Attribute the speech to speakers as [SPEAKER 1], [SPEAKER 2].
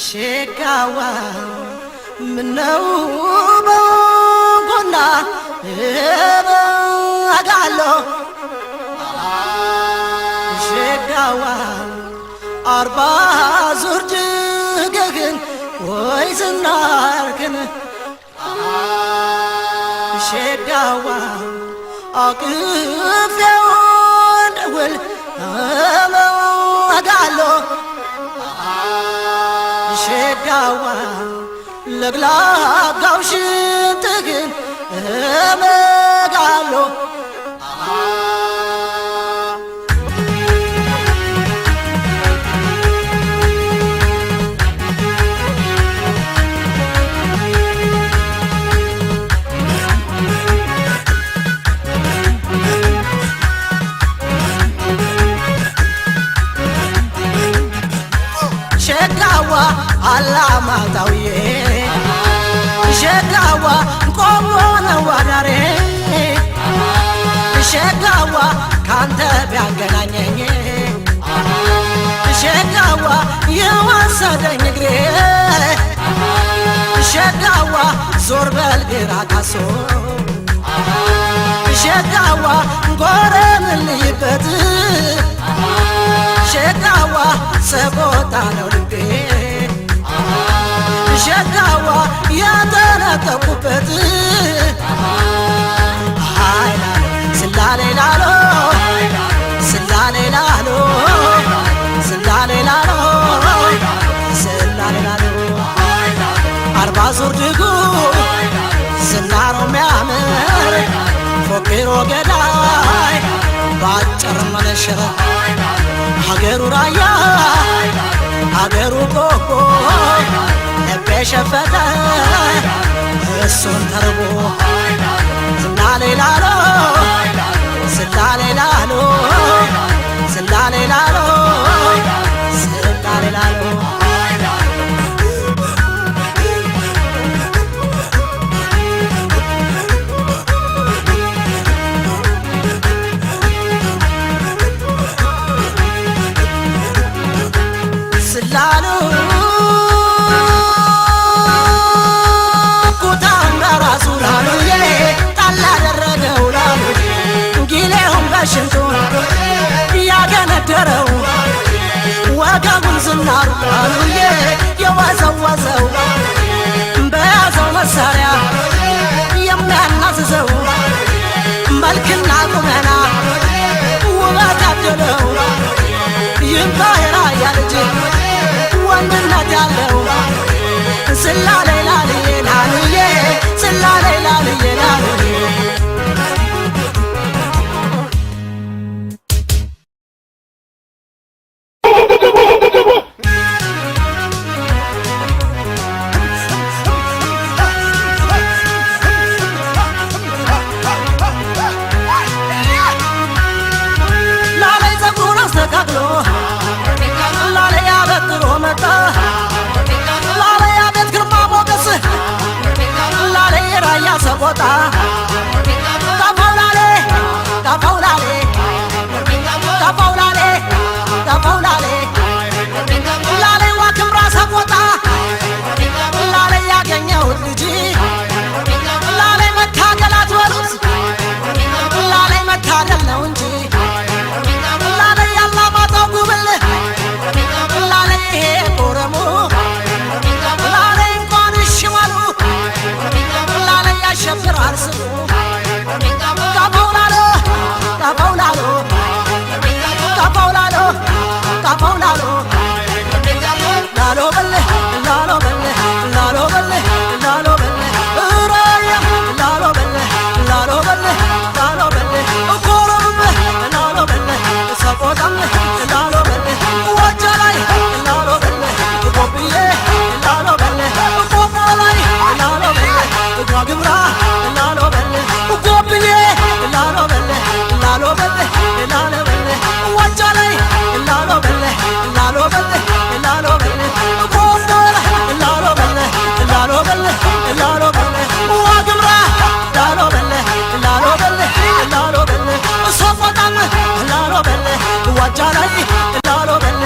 [SPEAKER 1] ሸጋዋ ምነው በጎና አጋሎ ሸጋዋ አርባ ዙር ድገግን ወይ ዝናርክን ሸጋዋ አቅፌው ደውል አጋሎ ሸጋዋ ለግላጋው ሽንትግን እመጋሎ ሸጋዋ አላማጣውዬ ሸጋዋ ቆሞ ነው አዳሬ ሸጋዋ ካንተ ቢያገናኘኝ ሸጋዋ የወሰደኝ እግሬ ሸጋዋ ዞር በል ግራ ካሶ ሸጋዋ ጎረምልይበት ሸጋዋ ሰቦታ ነው ልቤ ሸጋዋ የተነጠቁበት ሃይላሎ ስላሌ ላሎ ስላሌ ላሎ ስላሌ ላሎ ስላሌ ላሎ አርባ ዙር ድጉ ዝናሮ ሚያምር ፎክሮ ገዳይ ባጭር መነሽር ሀገሩ ራያ ሀገሩ ቆቦ ልቤ ሸፈተ እሱን ተርቦ ስላሌ ላሎ ስላሌ ላሎ ስላሌ ላሎ ስላሌ ላሎ ስላሉ ኩታም በራሱ ላሉዬ ጣል አደረገው ላሉ ጊሌውን በሽንቱ ያገነደረው ወገቡን ዝናሩ ላሉዬ የወዘወዘው በያዘው መሳሪያ የሚያናዝዘው መልክና ቁመና ውበት ያደለው ይባሄራ ያልጅ ወንድነት ያለው ስላሌ ላልዬ ላልዬ ስላሌ ላልዬ ላልዬ ላላይ ዘጉ ላሎ በል